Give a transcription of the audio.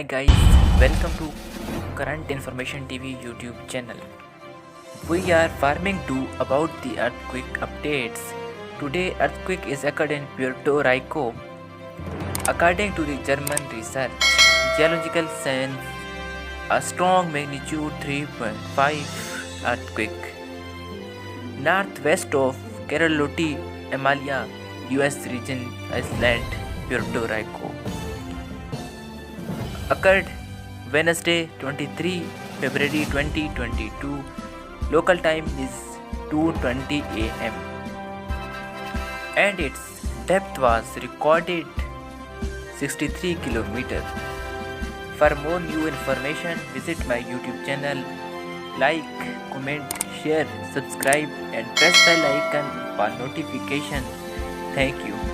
Hi guys, welcome to Current Information TV YouTube channel. We are farming 2 about the earthquake updates. Today earthquake is occurred in Puerto Rico. According to the German research, geological science, a strong magnitude 3.5 earthquake. Northwest of Carlotti, Emilia, US region, Iceland, Puerto Rico. Occurred Wednesday 23 February 2022. Local time is 2:20 am and its depth was recorded 63 km. For more new information, visit my YouTube channel. Like, comment, share, subscribe and press bell icon for notification. Thank you.